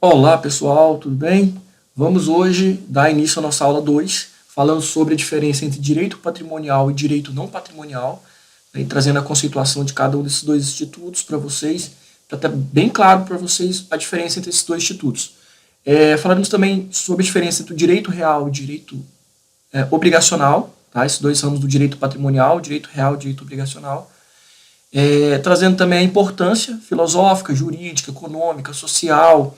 Olá pessoal, tudo bem? Vamos hoje dar início à nossa aula 2, falando sobre a diferença entre direito patrimonial e direito não patrimonial, né, e trazendo a conceituação de cada um desses dois institutos para vocês, para estar bem claro para vocês a diferença entre esses dois institutos. Falaremos também sobre a diferença entre o direito real e o direito obrigacional, tá? Esses dois ramos do direito patrimonial, direito real e direito obrigacional. Trazendo também a importância filosófica, jurídica, econômica, social,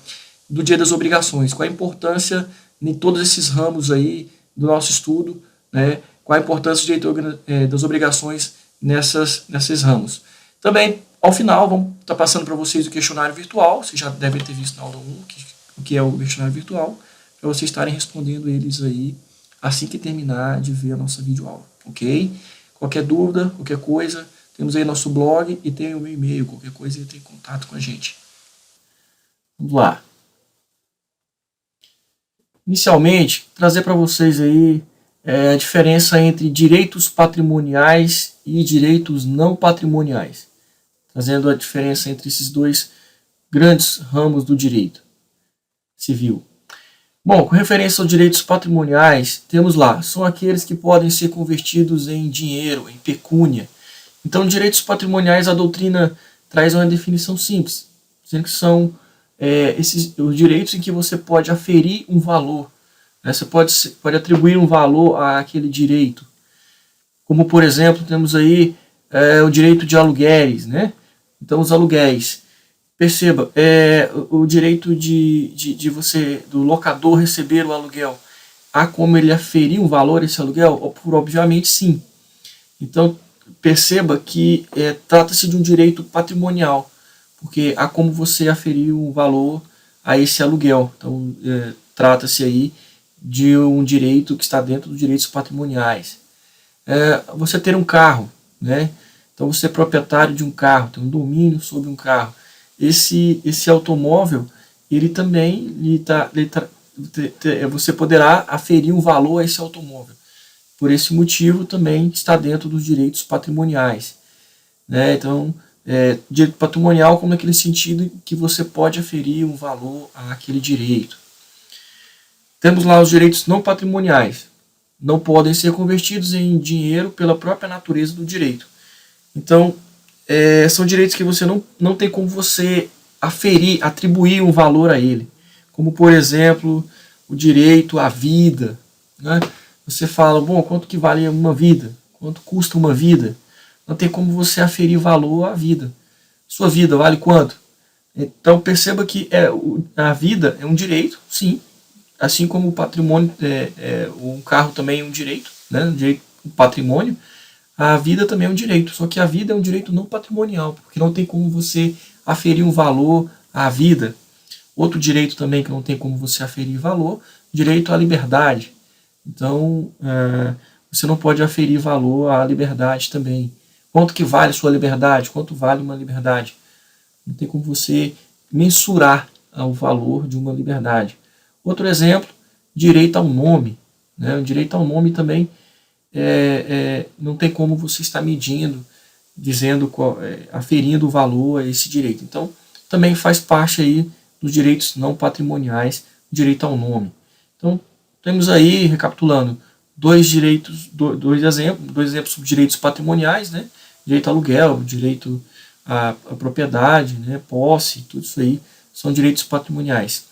do Dia das Obrigações, qual a importância em todos esses ramos aí do nosso estudo, né? Qual a importância do direito das obrigações nesses ramos. Também, ao final, vamos estar passando para vocês o questionário virtual, vocês já devem ter visto na aula 1 o que é o questionário virtual, para vocês estarem respondendo eles aí assim que terminar de ver a nossa videoaula, ok? Qualquer dúvida, qualquer coisa, temos aí nosso blog e tem o meu e-mail, qualquer coisa entre em contato com a gente. Vamos lá. Inicialmente, trazer para vocês aí a diferença entre direitos patrimoniais e direitos não patrimoniais, trazendo a diferença entre esses dois grandes ramos do direito civil. Bom, com referência aos direitos patrimoniais, temos lá, são aqueles que podem ser convertidos em dinheiro, em pecúnia. Então, direitos patrimoniais, a doutrina traz uma definição simples, dizendo que são os direitos em que você pode aferir um valor, né? Você pode atribuir um valor àquele direito. Como, por exemplo, temos aí o direito de aluguéis, né? Então, os aluguéis. Perceba, o direito de você, do locador receber o aluguel. Há como ele aferir um valor a esse aluguel? Obviamente, sim. Então, perceba que trata-se de um direito patrimonial, porque há como você aferir um valor a esse aluguel. Então, trata-se aí de um direito que está dentro dos direitos patrimoniais. Você ter um carro, né? Então, você é proprietário de um carro, tem um domínio sobre um carro. Esse automóvel, ele também, você poderá aferir um valor a esse automóvel. Por esse motivo, também está dentro dos direitos patrimoniais, né? Então, direito patrimonial como naquele sentido que você pode aferir um valor àquele direito. Temos lá os direitos não patrimoniais. Não podem ser convertidos em dinheiro pela própria natureza do direito. Então, são direitos que você não tem como você aferir, atribuir um valor a ele. Como, por exemplo, o direito à vida, né? Você fala, bom, quanto que vale uma vida? Quanto custa uma vida? Não tem como você aferir valor à vida. Sua vida vale quanto? Então perceba que a vida é um direito, sim. Assim como o patrimônio, um carro também é um direito, né? Um patrimônio. A vida também é um direito, só que a vida é um direito não patrimonial, porque não tem como você aferir um valor à vida. Outro direito também que não tem como você aferir valor, direito à liberdade. Então, você não pode aferir valor à liberdade também. Quanto que vale sua liberdade? Quanto vale uma liberdade? Não tem como você mensurar o valor de uma liberdade. Outro exemplo, direito ao nome, né? O direito ao nome também não tem como você estar medindo, dizendo, aferindo o valor a esse direito. Então, também faz parte aí dos direitos não patrimoniais, direito ao nome. Então, temos aí, recapitulando, dois exemplos sobre direitos patrimoniais, né? Direito ao aluguel, direito à propriedade, né? Posse, tudo isso aí são direitos patrimoniais.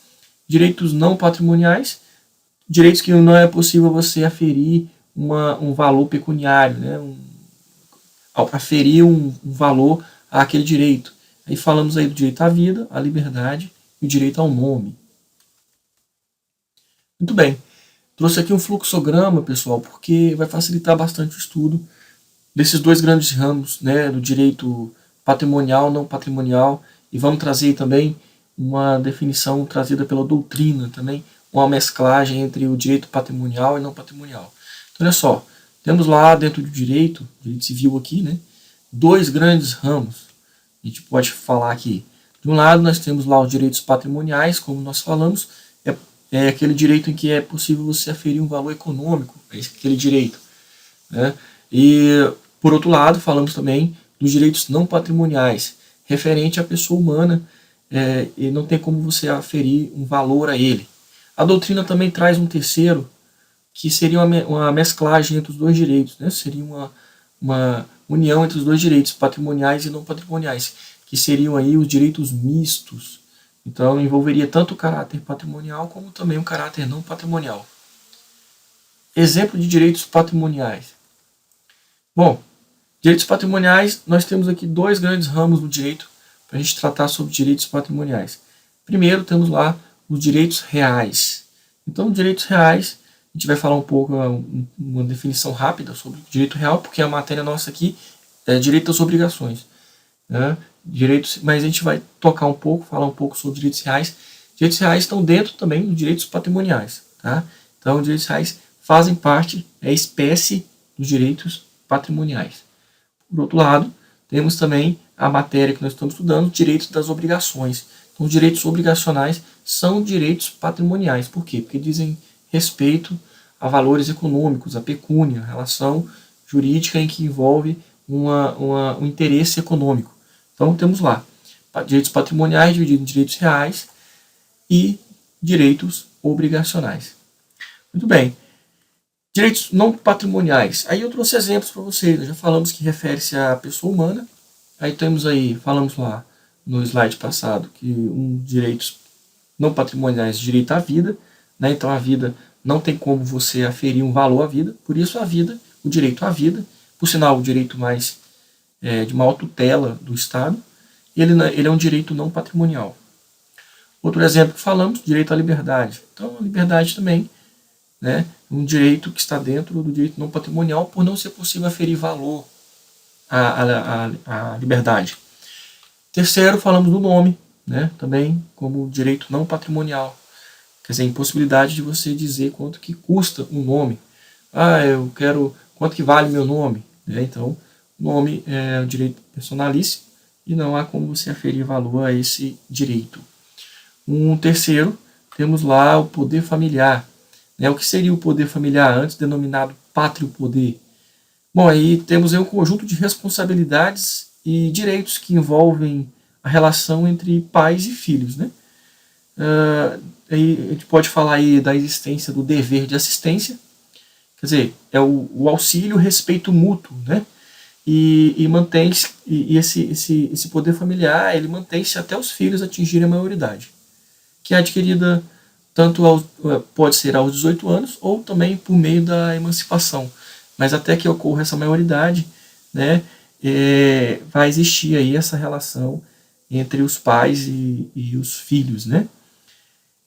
Direitos não patrimoniais, direitos que não é possível você aferir um valor pecuniário, né? Aferir um valor àquele direito. Aí falamos aí do direito à vida, à liberdade e o direito ao nome. Muito bem. Trouxe aqui um fluxograma, pessoal, porque vai facilitar bastante o estudo desses dois grandes ramos, né, do direito patrimonial, não patrimonial, e vamos trazer também uma definição trazida pela doutrina também, uma mesclagem entre o direito patrimonial e não patrimonial. Então, olha só, temos lá dentro do direito civil aqui, né, dois grandes ramos. A gente pode falar aqui. De um lado, nós temos lá os direitos patrimoniais, como nós falamos, é aquele direito em que é possível você aferir um valor econômico a aquele direito, né? E, por outro lado, falamos também dos direitos não patrimoniais, referente à pessoa humana, e não tem como você aferir um valor a ele. A doutrina também traz um terceiro, que seria uma mesclagem entre os dois direitos, né? Seria uma união entre os dois direitos, patrimoniais e não patrimoniais, que seriam aí os direitos mistos. Então, envolveria tanto o caráter patrimonial como também o caráter não patrimonial. Exemplo de direitos patrimoniais. Bom, direitos patrimoniais, nós temos aqui dois grandes ramos do direito para a gente tratar sobre direitos patrimoniais. Primeiro, temos lá os direitos reais. Então, direitos reais, a gente vai falar um pouco, uma definição rápida sobre o direito real, porque a matéria nossa aqui é direito às obrigações. Né? Mas a gente vai tocar um pouco, falar um pouco sobre direitos reais. Direitos reais estão dentro também dos direitos patrimoniais. Tá? Então, direitos reais fazem parte, é espécie dos direitos patrimoniais. Por outro lado, temos também a matéria que nós estamos estudando, direitos das obrigações. Então, os direitos obrigacionais são direitos patrimoniais. Por quê? Porque dizem respeito a valores econômicos, a pecúnia, a relação jurídica em que envolve um interesse econômico. Então, temos lá direitos patrimoniais divididos em direitos reais e direitos obrigacionais. Muito bem. Direitos não patrimoniais. Aí eu trouxe exemplos para vocês. Nós já falamos que refere-se à pessoa humana. Aí temos aí, falamos lá no slide passado, que direitos não patrimoniais, direito à vida. Né? Então a vida não tem como você aferir um valor à vida. Por isso a vida, o direito à vida, por sinal o direito mais de maior tutela do Estado, ele é um direito não patrimonial. Outro exemplo que falamos, direito à liberdade. Então a liberdade também, né, um direito que está dentro do direito não patrimonial, por não ser possível aferir valor à liberdade. Terceiro, falamos do nome, né, também como direito não patrimonial. Quer dizer, a impossibilidade de você dizer quanto que custa um nome. Eu quero, quanto que vale meu nome? Né? Então, o nome é um direito personalíssimo e não há como você aferir valor a esse direito. Um terceiro, temos lá o poder familiar. O que seria o poder familiar, antes denominado pátrio poder? Bom, aí temos aí um conjunto de responsabilidades e direitos que envolvem a relação entre pais e filhos. Né? Aí a gente pode falar aí da existência do dever de assistência, quer dizer, é o auxílio, o respeito mútuo, né? E mantém-se, e esse poder familiar, ele mantém-se até os filhos atingirem a maioridade, que é adquirida pode ser aos 18 anos ou também por meio da emancipação. Mas até que ocorra essa maioridade, né, vai existir aí essa relação entre os pais e os filhos, né?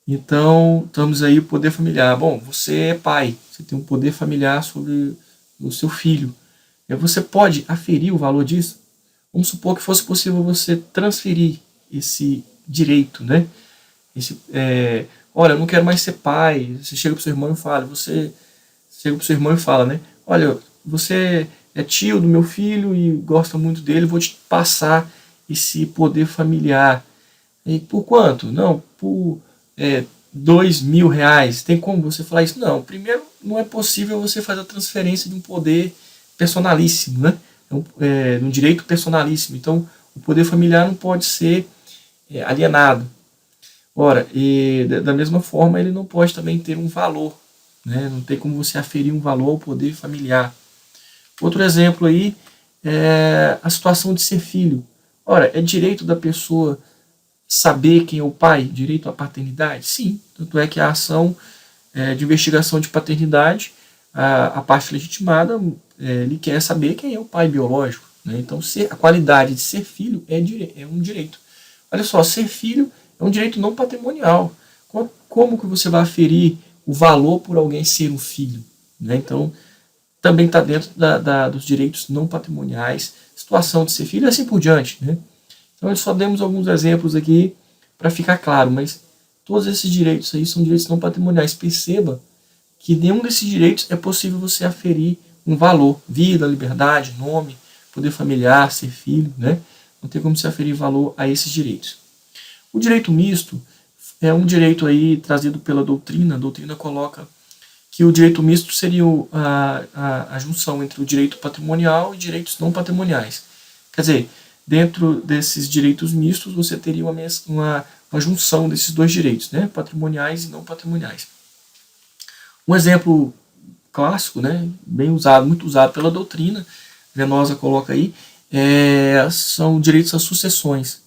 Então, estamos aí o poder familiar. Bom, você é pai, você tem um poder familiar sobre o seu filho. Você pode aferir o valor disso? Vamos supor que fosse possível você transferir esse direito, né? Olha, eu não quero mais ser pai. Você chega para o seu irmão e fala, né? Olha, você é tio do meu filho e gosta muito dele, vou te passar esse poder familiar. E por quanto? Não, por R$2.000. Tem como você falar isso? Não, primeiro não é possível você fazer a transferência de um poder personalíssimo, né? Um direito personalíssimo. Então, o poder familiar não pode ser alienado. Ora, e da mesma forma, ele não pode também ter um valor, né? Não tem como você aferir um valor ao poder familiar. Outro exemplo aí é a situação de ser filho. Ora, é direito da pessoa saber quem é o pai, direito à paternidade? Sim, tanto é que a ação de investigação de paternidade, a parte legitimada, ele quer saber quem é o pai biológico. Né? Então, a qualidade de ser filho é um direito. Olha só, ser filho é um direito não patrimonial. Como que você vai aferir o valor por alguém ser um filho? Né? Então, também está dentro dos direitos não patrimoniais, situação de ser filho e assim por diante. Né? Então, só demos alguns exemplos aqui para ficar claro, mas todos esses direitos aí são direitos não patrimoniais. Perceba que nenhum desses direitos é possível você aferir um valor. Vida, liberdade, nome, poder familiar, ser filho, né? Não tem como se aferir valor a esses direitos. O direito misto é um direito aí trazido pela doutrina. A doutrina coloca que o direito misto seria a junção entre o direito patrimonial e direitos não patrimoniais. Quer dizer, dentro desses direitos mistos, você teria uma junção desses dois direitos, né? Patrimoniais e não patrimoniais. Um exemplo clássico, né? Bem usado, muito usado pela doutrina, Venosa coloca aí, são direitos às sucessões.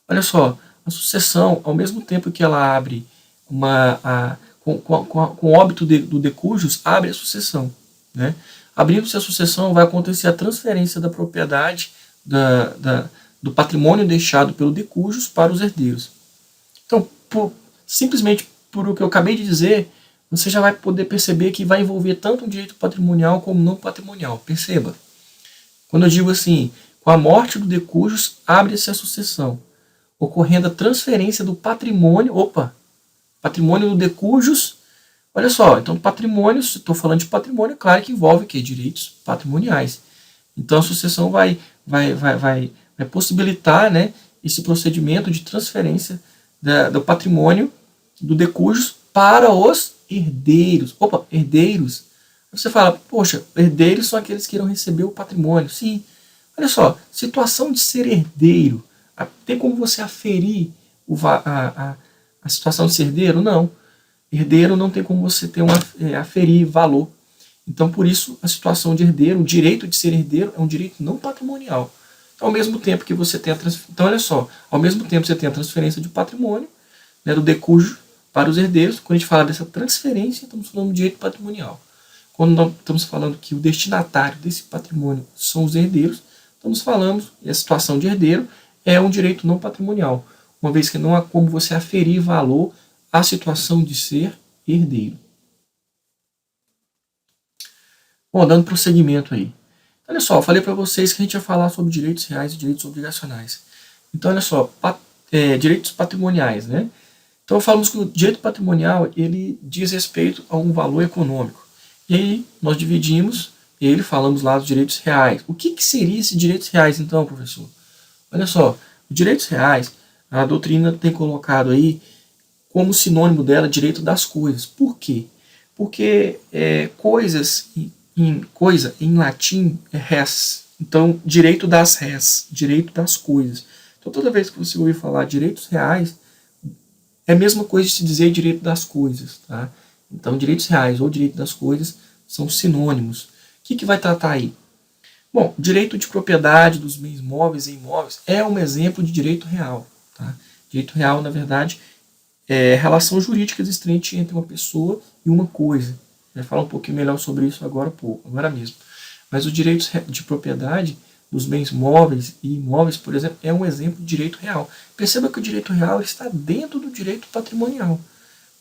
Olha só, a sucessão, ao mesmo tempo que ela abre com o óbito do de cujus, abre a sucessão. Né? Abrindo-se a sucessão, vai acontecer a transferência da propriedade do patrimônio deixado pelo de cujus para os herdeiros. Então, simplesmente por o que eu acabei de dizer, você já vai poder perceber que vai envolver tanto um direito patrimonial como não patrimonial. Perceba. Quando eu digo assim, com a morte do de cujus, abre-se a sucessão, ocorrendo a transferência do patrimônio, patrimônio do de cujus. Olha só, então patrimônio, se estou falando de patrimônio, claro que envolve o quê? Direitos patrimoniais. Então a sucessão vai possibilitar, né, esse procedimento de transferência do patrimônio do de cujus para os herdeiros. Herdeiros. Você fala, poxa, herdeiros são aqueles que irão receber o patrimônio. Sim. Olha só, situação de ser herdeiro. Tem como você aferir a situação de ser herdeiro? Não. Herdeiro não tem como você ter aferir valor. Então, por isso, a situação de herdeiro, o direito de ser herdeiro é um direito não patrimonial. Então, ao mesmo tempo que você tem então, olha só, ao mesmo tempo que você tem a transferência de patrimônio, né, do de cujo para os herdeiros, quando a gente fala dessa transferência, estamos falando de direito patrimonial. Quando nós estamos falando que o destinatário desse patrimônio são os herdeiros, estamos falando que a situação de herdeiro é um direito não patrimonial, uma vez que não há como você aferir valor à situação de ser herdeiro. Bom, dando prosseguimento aí. Olha só, eu falei para vocês que a gente ia falar sobre direitos reais e direitos obrigacionais. Então, olha só, direitos patrimoniais, né? Então, falamos que o direito patrimonial, ele diz respeito a um valor econômico. E aí, nós dividimos, e aí falamos lá dos direitos reais. O que seria esses direitos reais, então, professor? Olha só, os direitos reais, a doutrina tem colocado aí como sinônimo dela direito das coisas. Por quê? Porque coisas, coisa em latim é res. Então, direito das res, direito das coisas. Então, toda vez que você ouvir falar direitos reais, é a mesma coisa de se dizer direito das coisas. Tá? Então, direitos reais ou direito das coisas são sinônimos. O que vai tratar aí? Bom, direito de propriedade dos bens móveis e imóveis é um exemplo de direito real. Tá? Direito real, na verdade, é relação jurídica existente entre uma pessoa e uma coisa. Vai falar um pouquinho melhor sobre isso agora mesmo. Mas o direito de propriedade dos bens móveis e imóveis, por exemplo, é um exemplo de direito real. Perceba que o direito real está dentro do direito patrimonial.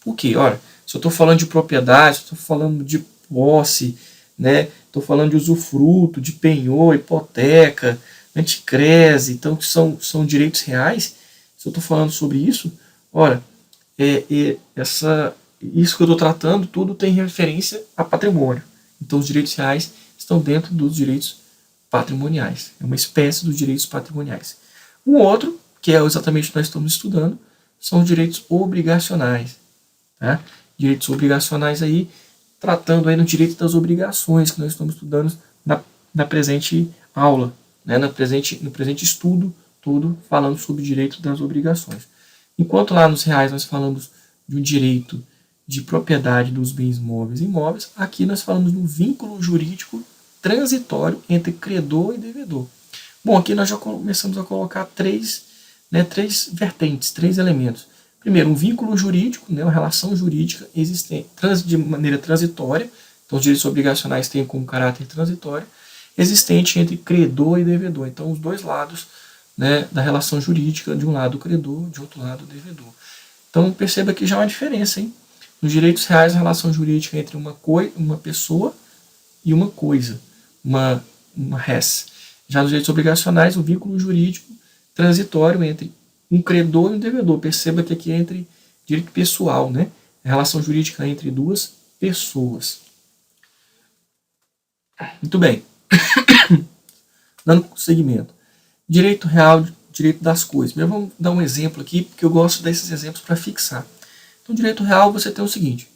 Por quê? Olha, se eu estou falando de propriedade, estou falando de posse, né? Estou falando de usufruto, de penhor, hipoteca, anticrese, então são direitos reais. Se eu estou falando sobre isso, olha, isso que eu estou tratando, tudo tem referência a patrimônio. Então os direitos reais estão dentro dos direitos patrimoniais. É uma espécie dos direitos patrimoniais. Um outro, que é exatamente o que nós estamos estudando, são os direitos obrigacionais. Tá? Direitos obrigacionais aí, tratando aí no direito das obrigações que nós estamos estudando na presente aula, né? no presente estudo todo, falando sobre o direito das obrigações. Enquanto lá nos reais nós falamos de um direito de propriedade dos bens móveis e imóveis, aqui nós falamos de um vínculo jurídico transitório entre credor e devedor. Bom, aqui nós já começamos a colocar três vertentes, três elementos. Primeiro, um vínculo jurídico, né, uma relação jurídica existente de maneira transitória, então os direitos obrigacionais têm como caráter transitório, existente entre credor e devedor. Então, os dois lados, né, da relação jurídica, de um lado o credor, de outro lado o devedor. Então, perceba que já há uma diferença, hein? Nos direitos reais, a relação jurídica entre uma pessoa e uma coisa, uma res. Já nos direitos obrigacionais, o vínculo jurídico transitório entre um credor e um devedor. Perceba que aqui é entre direito pessoal, né? A relação jurídica entre duas pessoas. Muito bem. Dando seguimento. Direito real, direito das coisas. Mas vamos dar um exemplo aqui, porque eu gosto desses exemplos para fixar. Então, direito real, você tem o seguinte.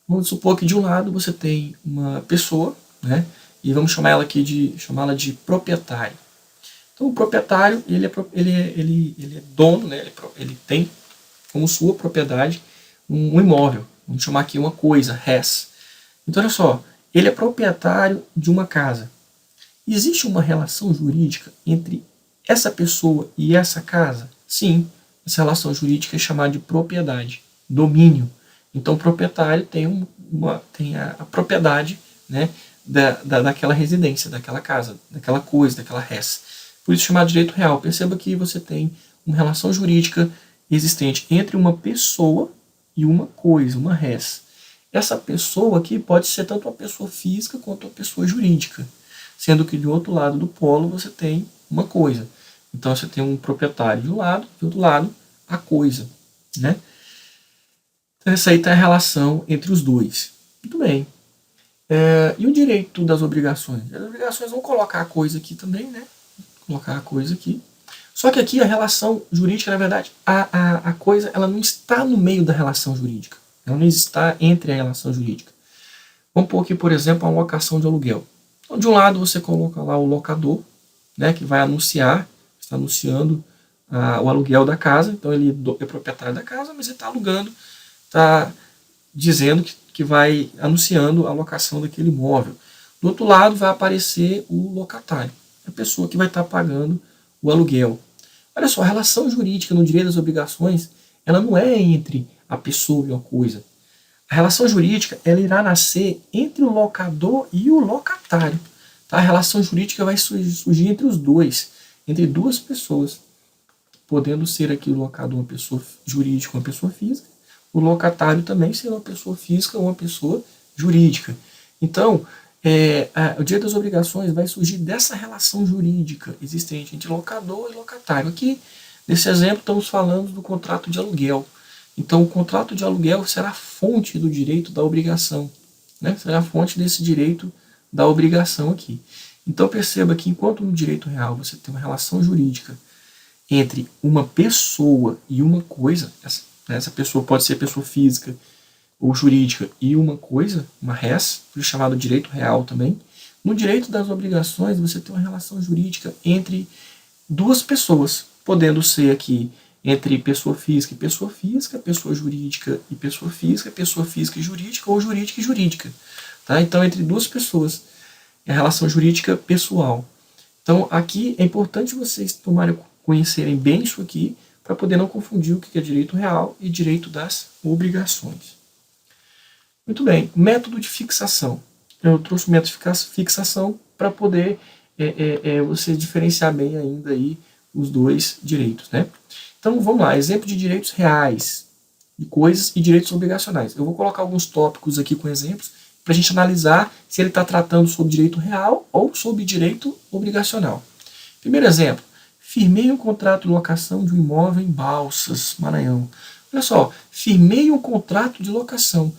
Vamos supor que de um lado você tem uma pessoa, né? E vamos chamá-la de proprietário. Então o proprietário ele é dono, né? Ele tem como sua propriedade um imóvel, vamos chamar aqui uma coisa, res. Então olha só, ele é proprietário de uma casa. Existe uma relação jurídica entre essa pessoa e essa casa? Sim, essa relação jurídica é chamada de propriedade, domínio. Então o proprietário tem a propriedade, né, daquela residência, daquela casa, daquela coisa, daquela res. Por isso chamado de direito real. Perceba que você tem uma relação jurídica existente entre uma pessoa e uma coisa, uma res. Essa pessoa aqui pode ser tanto uma pessoa física quanto uma pessoa jurídica, sendo que do outro lado do polo você tem uma coisa. Então você tem um proprietário de um lado, do outro lado a coisa, né? Então essa aí está a relação entre os dois. Muito bem. E o direito das obrigações? As obrigações, vão colocar a coisa aqui também, né? Colocar a coisa aqui. Só que aqui a relação jurídica, na verdade, a coisa ela não está no meio da relação jurídica. Ela não está entre a relação jurídica. Vamos pôr aqui, por exemplo, a locação de aluguel. Então, de um lado você coloca lá o locador, né, que vai anunciar, está anunciando o aluguel da casa. Então ele é proprietário da casa, mas ele está alugando, está dizendo que vai anunciando a locação daquele imóvel. Do outro lado vai aparecer o locatário, a pessoa que vai estar pagando o aluguel. Olha só, a relação jurídica no direito das obrigações, ela não é entre a pessoa e a coisa. A relação jurídica ela irá nascer entre o locador e o locatário. Tá? A relação jurídica vai surgir entre os dois, entre duas pessoas, podendo ser aqui o locador uma pessoa jurídica, uma pessoa física, o locatário também ser uma pessoa física ou uma pessoa jurídica. Então, o direito das obrigações vai surgir dessa relação jurídica existente entre locador e locatário. Aqui, nesse exemplo, estamos falando do contrato de aluguel. Então, o contrato de aluguel será a fonte do direito da obrigação, né? Será a fonte desse direito da obrigação aqui. Então, perceba que enquanto no direito real você tem uma relação jurídica entre uma pessoa e uma coisa, essa pessoa pode ser pessoa física ou jurídica e uma coisa, uma res, chamado direito real também. No direito das obrigações, você tem uma relação jurídica entre duas pessoas, podendo ser aqui entre pessoa física, pessoa jurídica e pessoa física e jurídica, ou jurídica e jurídica. Tá? Então, entre duas pessoas, é a relação jurídica pessoal. Então, aqui é importante vocês conhecerem bem isso aqui, para poder não confundir o que é direito real e direito das obrigações. Muito bem, método de fixação. Eu trouxe o método de fixação para poder você diferenciar bem ainda aí os dois direitos, né? Então vamos lá, exemplo de direitos reais de coisas e direitos obrigacionais. Eu vou colocar alguns tópicos aqui com exemplos para a gente analisar se ele está tratando sobre direito real ou sobre direito obrigacional. Primeiro exemplo, firmei um contrato de locação de um imóvel em Balsas, Maranhão. Olha só, firmei um contrato de locação.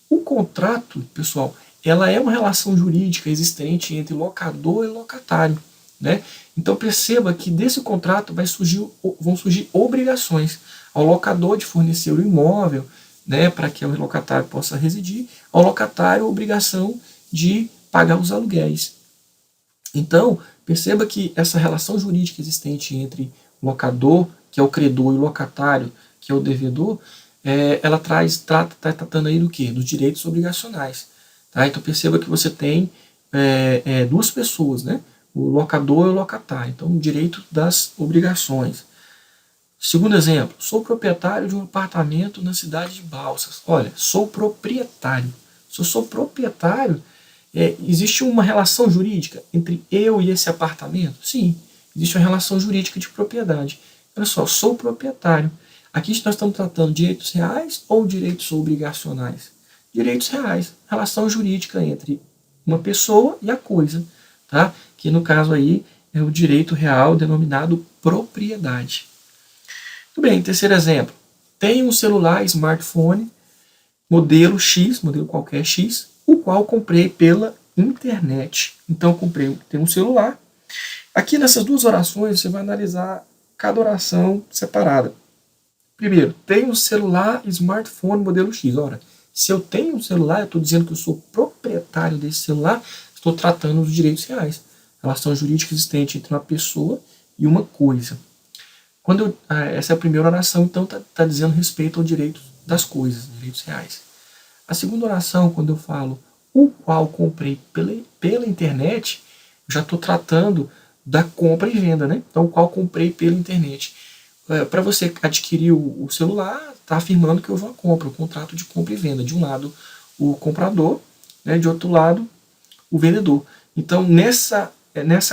O contrato, pessoal, ela é uma relação jurídica existente entre locador e locatário, né? Então perceba que desse contrato vão surgir obrigações ao locador de fornecer o imóvel, né, para que o locatário possa residir, ao locatário a obrigação de pagar os aluguéis. Então, perceba que essa relação jurídica existente entre o locador, que é o credor, e o locatário, que é o devedor, ela está tratando aí do quê? Dos direitos obrigacionais. Tá? Então perceba que você tem duas pessoas, né? O locador e o locatário. Então, o direito das obrigações. Segundo exemplo, sou proprietário de um apartamento na cidade de Balsas. Olha, sou proprietário. Se eu sou proprietário, existe uma relação jurídica entre eu e esse apartamento? Sim, existe uma relação jurídica de propriedade. Olha só, sou proprietário. Aqui nós estamos tratando de direitos reais ou direitos obrigacionais? Direitos reais, relação jurídica entre uma pessoa e a coisa, tá? Que no caso aí é o direito real denominado propriedade. Muito bem, terceiro exemplo. Tenho um celular smartphone, modelo X, modelo qualquer X, o qual comprei pela internet. Então, tenho um celular. Aqui nessas duas orações, você vai analisar cada oração separada. Primeiro, tenho um celular smartphone modelo X. Ora, se eu tenho um celular, eu estou dizendo que eu sou proprietário desse celular, estou tratando dos direitos reais. Relação jurídica existente entre uma pessoa e uma coisa. Essa é a primeira oração, então está dizendo respeito ao direito das coisas, direitos reais. A segunda oração, quando eu falo o qual comprei pela internet, já estou tratando da compra e venda, né? Então, o qual comprei pela internet. Para você adquirir o celular, está afirmando que houve uma compra, o contrato de compra e venda. De um lado, o comprador, né? De outro lado, o vendedor. Então, nessa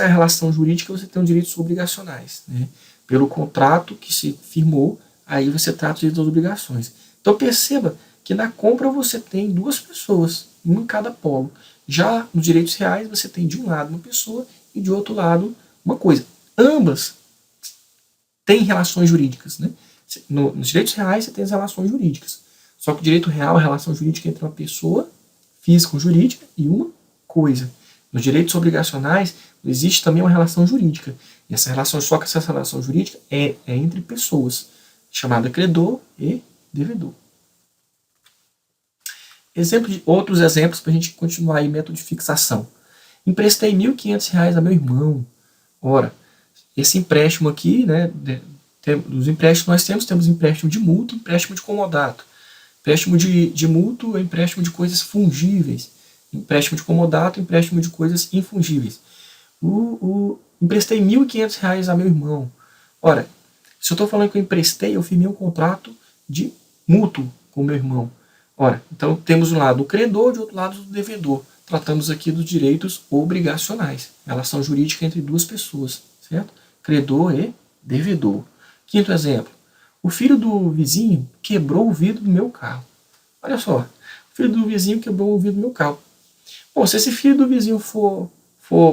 relação jurídica, você tem os direitos obrigacionais, né? Pelo contrato que se firmou, aí você trata os direitos das obrigações. Então, perceba que na compra você tem duas pessoas, uma em cada polo. Já nos direitos reais, você tem de um lado uma pessoa e de outro lado uma coisa. Ambas têm relações jurídicas, né? Nos direitos reais, você tem as relações jurídicas. Só que o direito real é a relação jurídica entre uma pessoa física ou jurídica e uma coisa. Nos direitos obrigacionais, existe também uma relação jurídica. E essa relação, só que essa relação jurídica é entre pessoas, chamada credor e devedor. Outros exemplos para a gente continuar aí, método de fixação. Emprestei R$ 1.500 a meu irmão. Ora, esse empréstimo aqui, né, dos empréstimos nós temos empréstimo de mútuo, empréstimo de comodato. Empréstimo de mútuo é empréstimo de coisas fungíveis. Empréstimo de comodato, empréstimo de coisas infungíveis. Emprestei R$ 1.500 a meu irmão. Ora, se eu estou falando que eu emprestei, eu firmei um contrato de mútuo com meu irmão. Ora, então temos um lado o credor, de outro lado o devedor. Tratamos aqui dos direitos obrigacionais, relação jurídica entre duas pessoas, certo? Credor e devedor. Quinto exemplo. O filho do vizinho quebrou o vidro do meu carro. Olha só, o filho do vizinho quebrou o vidro do meu carro. Bom, se esse filho do vizinho for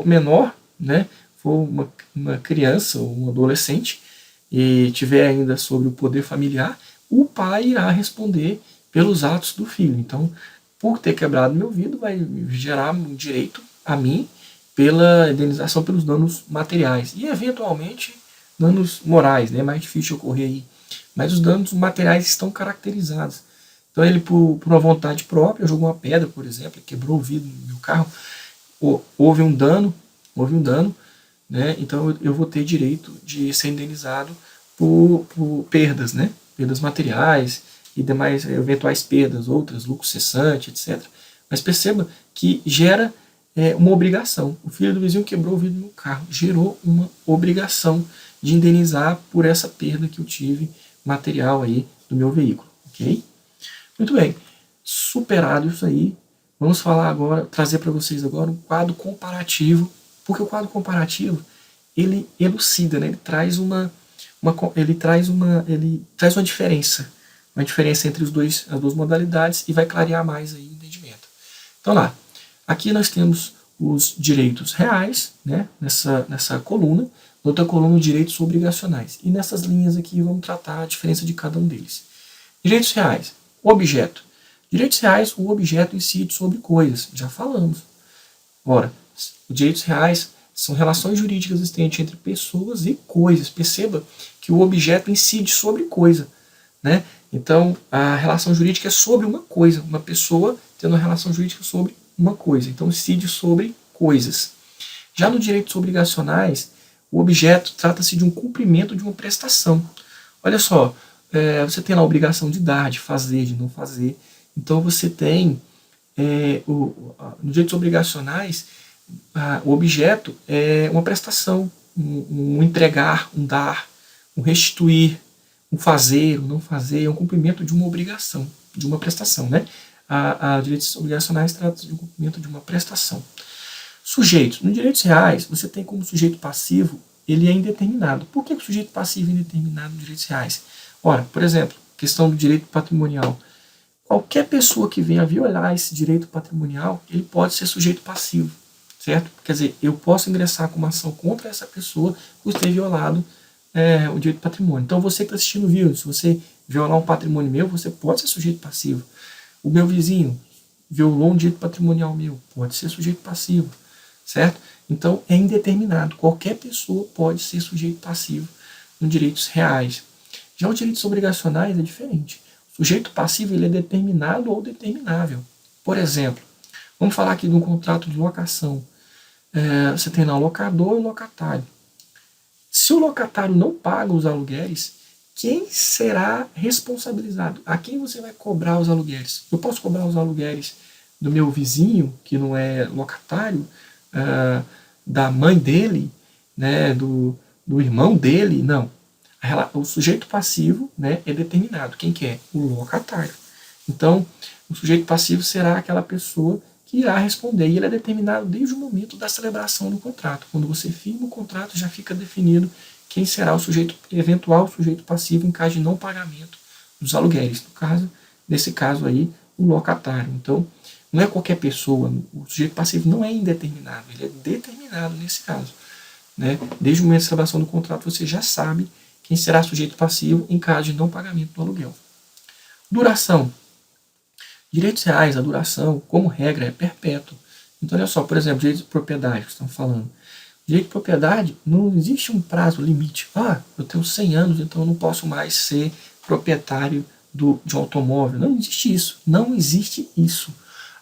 menor, né, for uma criança ou um adolescente e tiver ainda sobre o poder familiar, o pai irá responder pelos atos do filho. Então, por ter quebrado meu vidro, vai gerar um direito a mim pela indenização pelos danos materiais e, eventualmente, danos morais, né? É mais difícil ocorrer aí. Mas os danos materiais estão caracterizados. Então, ele, por uma vontade própria, jogou uma pedra, por exemplo, quebrou o vidro do meu carro, houve um dano, né? Então, eu vou ter direito de ser indenizado por perdas, né? Perdas materiais e demais eventuais perdas, outras, lucro cessante, etc. Mas perceba que gera uma obrigação. O filho do vizinho quebrou o vidro no carro, gerou uma obrigação de indenizar por essa perda que eu tive material aí do meu veículo, ok? Muito bem, superado isso aí, vamos falar agora, trazer para vocês agora um quadro comparativo, porque o quadro comparativo ele elucida, né? Ele traz uma diferença entre as duas modalidades e vai clarear mais aí o entendimento. Então lá, aqui nós temos os direitos reais, né, nessa coluna, na outra coluna os direitos obrigacionais. E nessas linhas aqui vamos tratar a diferença de cada um deles. Direitos reais, objeto. Direitos reais, o objeto incide sobre coisas, já falamos. Ora, os direitos reais são relações jurídicas existentes entre pessoas e coisas. Perceba que o objeto incide sobre coisa, né? Então, a relação jurídica é sobre uma coisa, uma pessoa tendo uma relação jurídica sobre uma coisa. Então, incide sobre coisas. Já nos direitos obrigacionais, o objeto trata-se de um cumprimento de uma prestação. Olha só, você tem lá a obrigação de dar, de fazer, de não fazer. Então, você tem, nos direitos obrigacionais, o objeto é uma prestação, um entregar, um dar, um restituir, um fazer, um não fazer, é um cumprimento de uma obrigação, de uma prestação, né? A direitos obrigacionais trata de um cumprimento de uma prestação. Sujeitos. Nos direitos reais, você tem como sujeito passivo, ele é indeterminado. Por que o sujeito passivo é indeterminado nos direitos reais? Ora, por exemplo, questão do direito patrimonial. Qualquer pessoa que venha violar esse direito patrimonial, ele pode ser sujeito passivo, certo? Quer dizer, eu posso ingressar com uma ação contra essa pessoa por ter violado o direito do patrimônio. Então, você que está assistindo o vídeo, se você violar um patrimônio meu, você pode ser sujeito passivo. O meu vizinho violou um direito patrimonial meu, pode ser sujeito passivo, certo? Então, é indeterminado. Qualquer pessoa pode ser sujeito passivo nos direitos reais. Já os direitos obrigacionais é diferente. O sujeito passivo ele é determinado ou determinável. Por exemplo, vamos falar aqui de um contrato de locação. Você tem lá o locador e o locatário. Se o locatário não paga os aluguéis, quem será responsabilizado? A quem você vai cobrar os aluguéis? Eu posso cobrar os aluguéis do meu vizinho, que não é locatário, da mãe dele, né, do irmão dele? Não. O sujeito passivo, né, é determinado. Quem que é? O locatário. Então, o sujeito passivo será aquela pessoa que irá responder. E ele é determinado desde o momento da celebração do contrato. Quando você firma o contrato, já fica definido quem será o sujeito, eventual sujeito passivo em caso de não pagamento dos aluguéis. Nesse caso aí, o locatário. Então, não é qualquer pessoa. O sujeito passivo não é indeterminado, ele é determinado nesse caso. Né? Desde o momento da celebração do contrato, você já sabe quem será sujeito passivo em caso de não pagamento do aluguel. Duração. Direitos reais, a duração, como regra, é perpétuo. Então, olha só, por exemplo, direito de propriedade que estamos falando. Direito de propriedade, não existe um prazo limite. Eu tenho 100 anos, então eu não posso mais ser proprietário de um automóvel. Não existe isso. Não existe isso.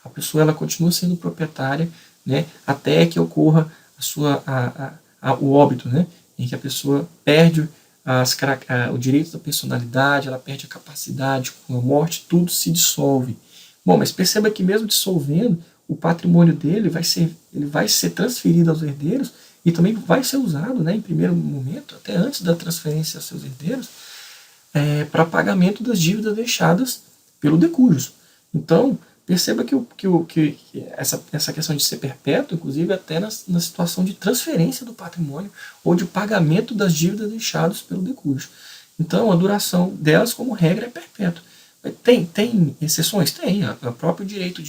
A pessoa ela continua sendo proprietária, né, até que ocorra o óbito, né, em que a pessoa perde o direito da personalidade, ela perde a capacidade, com a morte tudo se dissolve. Bom, mas perceba que mesmo dissolvendo, o patrimônio dele ele vai ser transferido aos herdeiros e também vai ser usado, né, em primeiro momento, até antes da transferência aos seus herdeiros, para pagamento das dívidas deixadas pelo decujus. Então, perceba que essa questão de ser perpétuo, inclusive até na situação de transferência do patrimônio ou de pagamento das dívidas deixadas pelo decujus. Então, a duração delas, como regra, é perpétua. Tem exceções? Tem. O próprio direito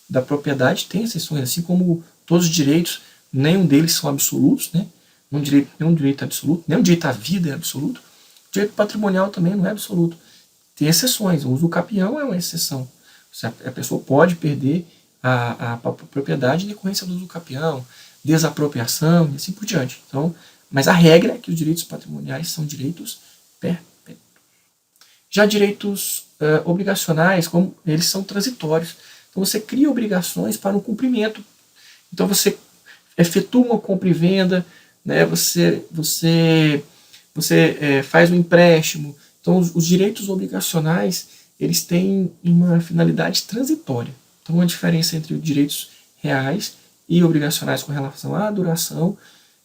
da propriedade tem exceções, assim como todos os direitos, nenhum deles são absolutos, né? Nenhum direito é absoluto, nenhum direito à vida é absoluto. O direito patrimonial também não é absoluto. Tem exceções. O uso capião é uma exceção. A pessoa pode perder a propriedade em decorrência do uso capião, desapropriação e assim por diante. Então, mas a regra é que os direitos patrimoniais são direitos perpétuos. Já direitos obrigacionais, como eles são transitórios. Então você cria obrigações para o cumprimento. Então você efetua uma compra e venda, né? Você faz um empréstimo. Então os direitos obrigacionais eles têm uma finalidade transitória. Então a diferença entre os direitos reais e obrigacionais com relação à duração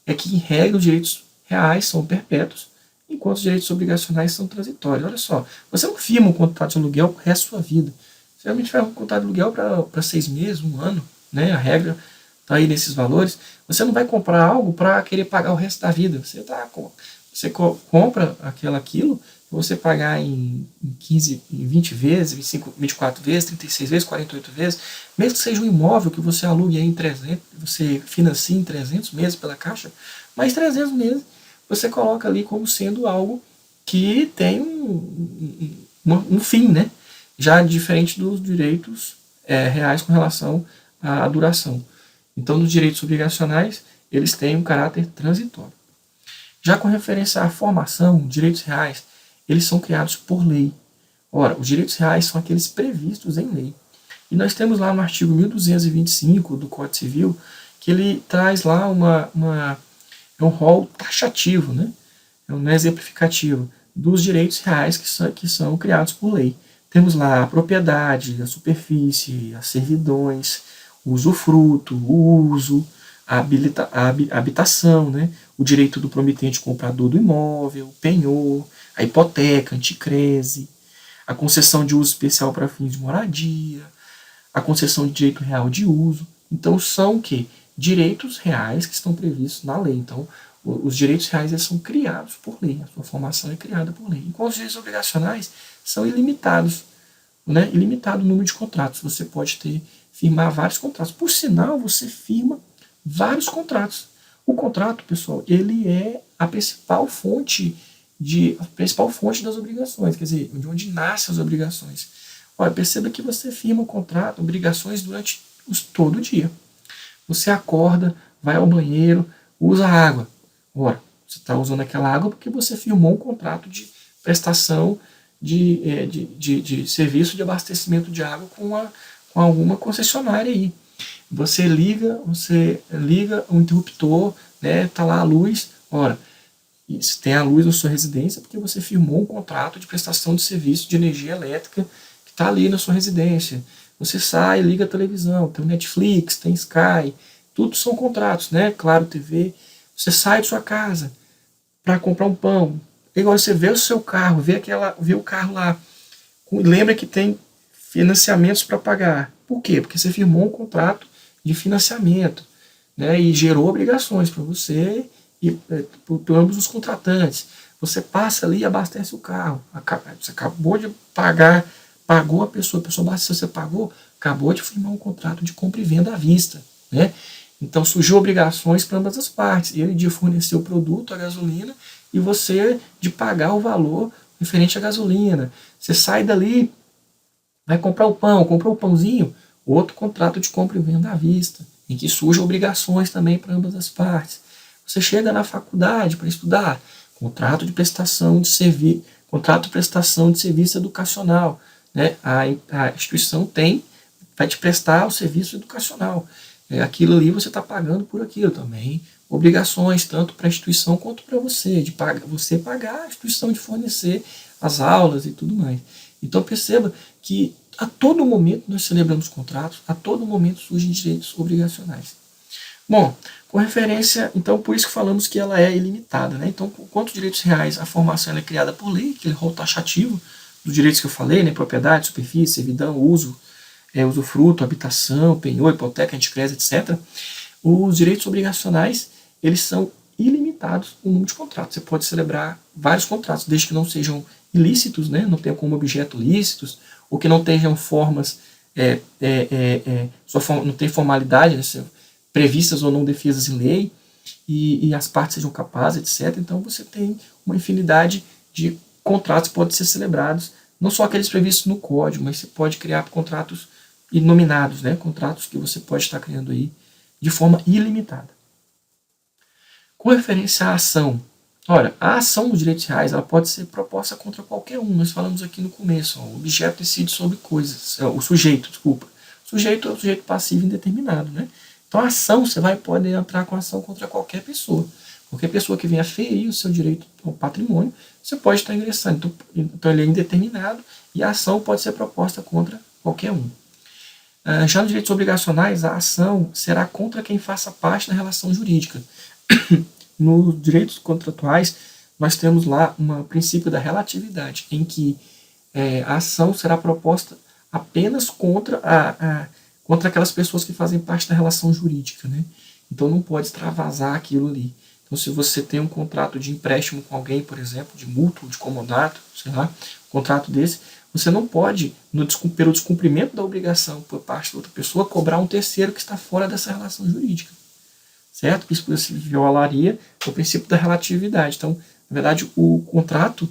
é que, em regra, os direitos reais são perpétuos, enquanto os direitos obrigacionais são transitórios. Olha só, você não firma um contrato de aluguel para o resto da sua vida. Você realmente faz um contrato de aluguel para 6 meses, 1 ano, né? A regra está aí nesses valores. Você não vai comprar algo para querer pagar o resto da vida. Você compra aquilo, você pagar em 15, em 20 vezes, 25, 24 vezes, 36 vezes, 48 vezes, mesmo que seja um imóvel que você alugue em 300, você financia em 300 meses pela Caixa, mas 300 meses você coloca ali como sendo algo que tem um fim, né? Já diferente dos direitos reais com relação à duração. Então, nos direitos obrigacionais, eles têm um caráter transitório. Já com referência à formação, direitos reais, eles são criados por lei. Ora, os direitos reais são aqueles previstos em lei. E nós temos lá no artigo 1225 do Código Civil, que ele traz lá um rol taxativo, né? Não é exemplificativo, dos direitos reais que são criados por lei. Temos lá a propriedade, a superfície, as servidões, o usufruto, o uso, a habitação, né? O direito do promitente comprador do imóvel, o penhor, a hipoteca, a anticrese, a concessão de uso especial para fins de moradia, a concessão de direito real de uso. Então, são o quê? Direitos reais que estão previstos na lei. Então, os direitos reais eles são criados por lei, a sua formação é criada por lei. Enquanto os direitos obrigacionais são ilimitados, né? Ilimitado o número de contratos. Você pode firmar vários contratos. Por sinal, você firma vários contratos. O contrato, pessoal, ele é a principal fonte das obrigações, quer dizer, de onde nascem as obrigações. Olha, perceba que você firma o contrato, obrigações durante todo o dia. Você acorda, vai ao banheiro, usa água. Ora, você está usando aquela água porque você firmou um contrato de prestação de serviço de abastecimento de água com alguma concessionária aí. Você liga o interruptor, né, tá lá a luz. Ora, E se tem a luz na sua residência, porque você firmou um contrato de prestação de serviço de energia elétrica que está ali na sua residência. Você sai, liga a televisão, tem o Netflix, tem Sky, tudo são contratos, né? Claro, TV. Você sai de sua casa para comprar um pão. E agora você vê o seu carro, vê o carro lá. Lembra que tem financiamentos para pagar. Por quê? Porque você firmou um contrato de financiamento, né? E gerou obrigações para você e por ambos os contratantes. Você passa ali e abastece o carro. Você acabou de pagar, pagou a pessoa abasteceu, você pagou, acabou de firmar um contrato de compra e venda à vista, né? Então surgiu obrigações para ambas as partes. Ele de fornecer o produto, a gasolina, e você de pagar o valor referente à gasolina. Você sai dali, vai comprar o pão, comprou o pãozinho, outro contrato de compra e venda à vista, em que surgem obrigações também para ambas as partes. Você chega na faculdade para estudar, contrato de prestação de serviço, contrato de prestação de serviço educacional, né? A instituição vai te prestar o serviço educacional. Aquilo ali você está pagando por aquilo também. Obrigações, tanto para a instituição quanto para você, de você pagar a instituição de fornecer as aulas e tudo mais. Então perceba que a todo momento nós celebramos contratos, a todo momento surgem direitos obrigacionais. Bom, com referência, então por isso que falamos que ela é ilimitada, né? Então, quanto direitos reais, a formação é criada por lei, aquele rol taxativo dos direitos que eu falei, né? Propriedade, superfície, servidão, uso, usufruto, habitação, penhor, hipoteca, anticrédito, etc. Os direitos obrigacionais, eles são ilimitados o número de contratos. Você pode celebrar vários contratos, desde que não sejam ilícitos, né? Não tenham como objeto lícitos, ou que não tenham formas, não tem formalidade, né? Previstas ou não defesas em lei, e as partes sejam capazes, etc. Então você tem uma infinidade de contratos que podem ser celebrados, não só aqueles previstos no código, mas você pode criar contratos inominados, né? Contratos que você pode estar criando aí de forma ilimitada. Com referência à ação, olha, a ação dos direitos reais ela pode ser proposta contra qualquer um. Nós falamos aqui no começo, o objeto decide sobre coisas, o sujeito, desculpa. O sujeito é o sujeito passivo indeterminado, né? Então a ação, você vai poder entrar com ação contra qualquer pessoa. Qualquer pessoa que venha ferir o seu direito ao patrimônio, você pode estar ingressando. Então ele é indeterminado e a ação pode ser proposta contra qualquer um. Já nos direitos obrigacionais, a ação será contra quem faça parte da relação jurídica. Nos direitos contratuais, nós temos lá um princípio da relatividade, em que a ação será proposta apenas contra aquelas pessoas que fazem parte da relação jurídica, né? Então não pode extravasar aquilo ali. Então se você tem um contrato de empréstimo com alguém, por exemplo, de mútuo, de comodato, sei lá, um contrato desse, você não pode, pelo descumprimento da obrigação por parte da outra pessoa, cobrar um terceiro que está fora dessa relação jurídica. Certo? Isso violaria o princípio da relatividade. Então, na verdade, o contrato,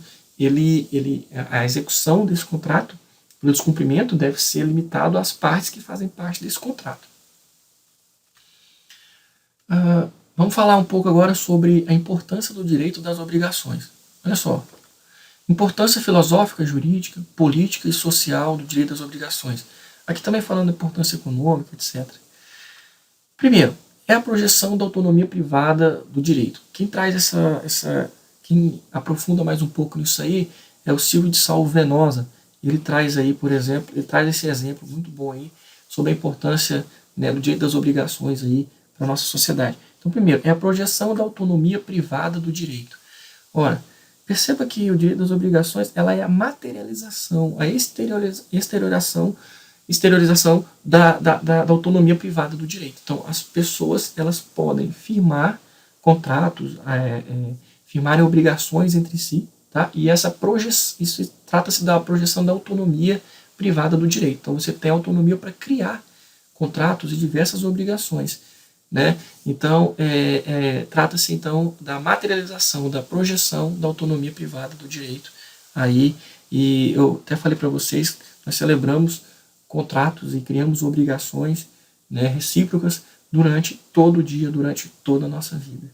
a execução desse contrato, pelo descumprimento, deve ser limitado às partes que fazem parte desse contrato. Vamos falar um pouco agora sobre a importância do direito das obrigações. Olha só. Importância filosófica, jurídica, política e social do direito das obrigações. Aqui também falando da importância econômica, etc. Primeiro, é a projeção da autonomia privada do direito. Quem quem aprofunda mais um pouco nisso aí é o Silvio de Salvo Venosa. Ele traz aí, por exemplo, esse exemplo muito bom aí sobre a importância, né, do direito das obrigações aí para a nossa sociedade. Então, primeiro, é a projeção da autonomia privada do direito. Ora, perceba que o direito das obrigações ela é a materialização, a exteriorização da autonomia privada do direito. Então, as pessoas elas podem firmar contratos, firmarem obrigações entre si, tá? E isso trata-se da projeção da autonomia privada do direito. Então, você tem autonomia para criar contratos e diversas obrigações, né? Então, trata-se então da materialização, da projeção da autonomia privada do direito. Aí, e eu até falei para vocês, nós celebramos contratos e criamos obrigações, né, recíprocas durante todo o dia, durante toda a nossa vida.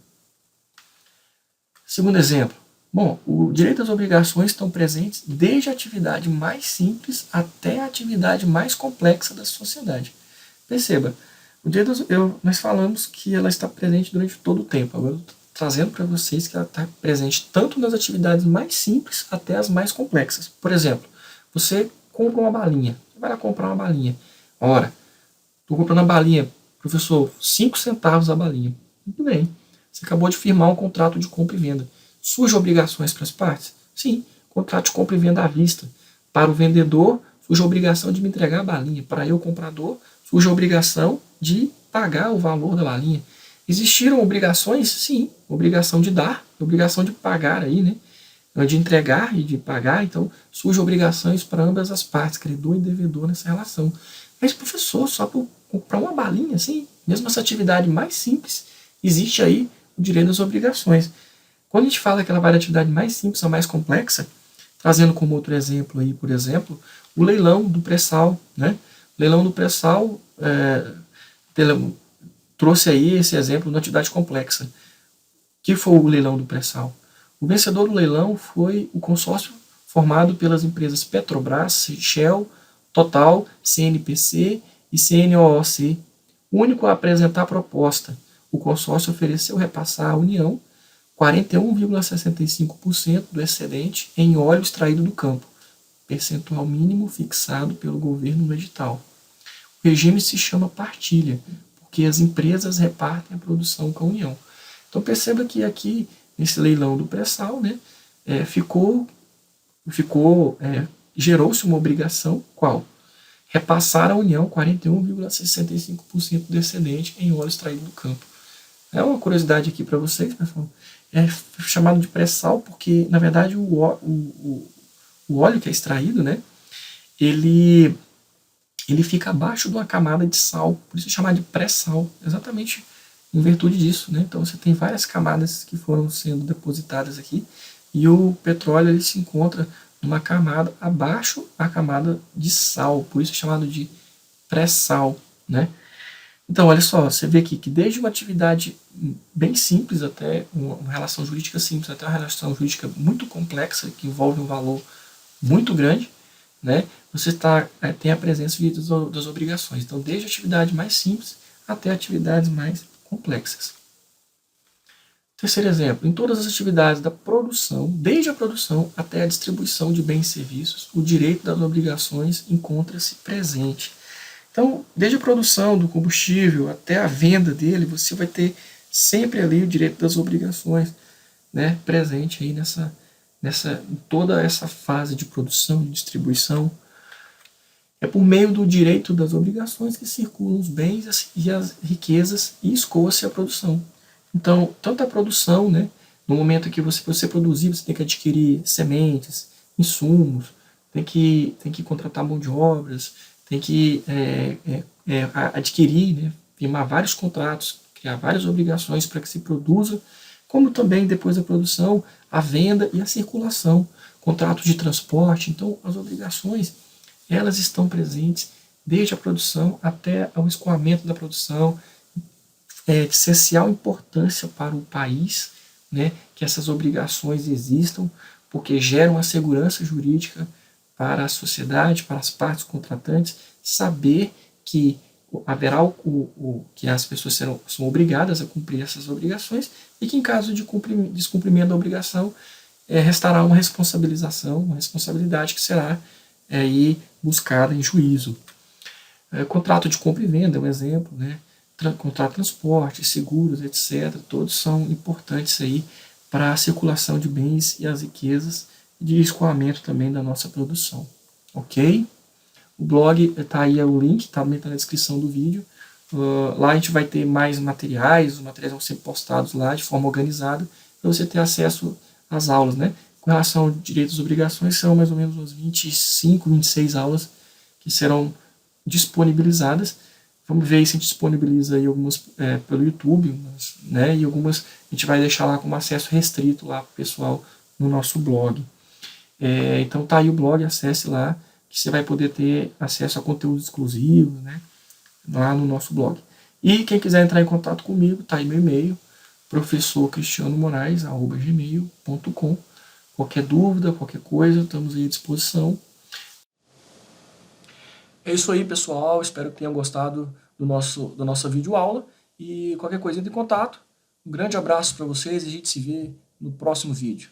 Segundo exemplo, bom, o direito às obrigações estão presentes desde a atividade mais simples até a atividade mais complexa da sociedade. Perceba, nós falamos que ela está presente durante todo o tempo. Agora eu trazendo para vocês que ela está presente tanto nas atividades mais simples até as mais complexas. Por exemplo, você compra uma balinha, você vai lá comprar uma balinha. Ora, estou comprando uma balinha, professor, 5 centavos a balinha. Muito bem, você acabou de firmar um contrato de compra e venda. Surge obrigações para as partes? Sim, contrato de compra e venda à vista. Para o vendedor, surge a obrigação de me entregar a balinha. Para eu, comprador, surge a obrigação de pagar o valor da balinha. Existiram obrigações? Sim, obrigação de dar, obrigação de pagar aí, né? De entregar e de pagar, então surgem obrigações para ambas as partes, credor e devedor nessa relação. Mas, professor, só para comprar uma balinha, assim, mesmo essa atividade mais simples, existe aí o direito das obrigações. Quando a gente fala que ela vai da atividade mais simples à mais complexa, trazendo como outro exemplo aí, por exemplo, o leilão do pré-sal, né? O leilão do pré-sal trouxe aí esse exemplo de uma atividade complexa. Que foi o leilão do pré-sal? O vencedor do leilão foi o consórcio formado pelas empresas Petrobras, Shell, Total, CNPC e CNOOC. O único a apresentar a proposta. O consórcio ofereceu repassar à União 41,65% do excedente em óleo extraído do campo, percentual mínimo fixado pelo governo no edital. O regime se chama partilha, porque as empresas repartem a produção com a União. Então perceba que aqui, nesse leilão do pré-sal, né, gerou-se uma obrigação, qual? Repassar à União 41,65% do excedente em óleo extraído do campo. É uma curiosidade aqui para vocês, pessoal. É chamado de pré-sal porque, na verdade, o óleo que é extraído, né, ele fica abaixo de uma camada de sal, por isso é chamado de pré-sal, exatamente em virtude disso, né? Então você tem várias camadas que foram sendo depositadas aqui e o petróleo ele se encontra numa camada abaixo da camada de sal, por isso é chamado de pré-sal, né? Então, olha só, você vê aqui que desde uma atividade bem simples até uma relação jurídica simples, até uma relação jurídica muito complexa, que envolve um valor muito grande, né? Você tem a presença das obrigações. Então, desde a atividade mais simples até atividades mais complexas. Terceiro exemplo, em todas as atividades da produção, desde a produção até a distribuição de bens e serviços, o direito das obrigações encontra-se presente. Então, desde a produção do combustível até a venda dele, você vai ter sempre ali o direito das obrigações, né, presente aí em toda essa fase de produção e distribuição. É por meio do direito das obrigações que circulam os bens e as riquezas e escoa-se a produção. Então, tanto a produção, né, no momento que você produzir, você tem que adquirir sementes, insumos, tem que contratar mão de obras, tem que adquirir, né, firmar vários contratos, criar várias obrigações para que se produza, como também depois da produção, a venda e a circulação, contratos de transporte. Então, as obrigações, elas estão presentes desde a produção até o escoamento da produção. É de essencial importância para o país, né, que essas obrigações existam, porque geram a segurança jurídica para a sociedade, para as partes contratantes, saber que haverá que as pessoas são obrigadas a cumprir essas obrigações e que em caso de descumprimento da obrigação restará uma responsabilização, uma responsabilidade que será aí buscada em juízo. Contrato de compra e venda é um exemplo, né? Contrato de transporte, seguros, etc. Todos são importantes aí para a circulação de bens e as riquezas e de escoamento também da nossa produção. Ok? O blog está aí, o link, também está na descrição do vídeo. Lá a gente vai ter mais materiais, os materiais vão ser postados lá de forma organizada para você ter acesso às aulas, né? Com relação aos direitos e obrigações, são mais ou menos umas 25, 26 aulas que serão disponibilizadas. Vamos ver se a gente disponibiliza aí algumas pelo YouTube, né? E algumas a gente vai deixar lá com acesso restrito lá para o pessoal no nosso blog. Então tá aí o blog, acesse lá, que você vai poder ter acesso a conteúdos exclusivos, né? Lá no nosso blog. E quem quiser entrar em contato comigo, tá aí meu e-mail, professorcristianomoraes@gmail.com. Qualquer dúvida, qualquer coisa, estamos aí à disposição. É isso aí, pessoal. Espero que tenham gostado da nossa videoaula. E qualquer coisa, entre em contato. Um grande abraço para vocês e a gente se vê no próximo vídeo.